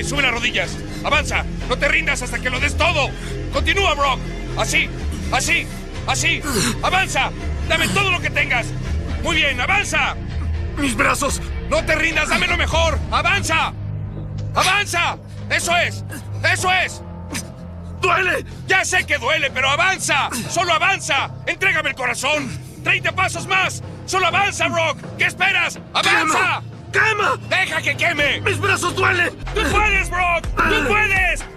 Sube las rodillas. Avanza. No te rindas hasta que lo des todo. Continúa, Brock. Así. Así. Así. Avanza. Dame todo lo que tengas. Muy bien. Avanza. ¡Mis brazos! No te rindas. Dame lo mejor. Avanza. Avanza. Eso es. Eso es. ¡Duele! Ya sé que duele, pero avanza. Solo avanza. Entrégame el corazón. 30 pasos más. Solo avanza, Brock. ¿Qué esperas? ¡Avanza! ¡Quema! ¡Deja que queme! ¡Mis brazos duelen! ¡Tú puedes, Brock! ¡Tú puedes!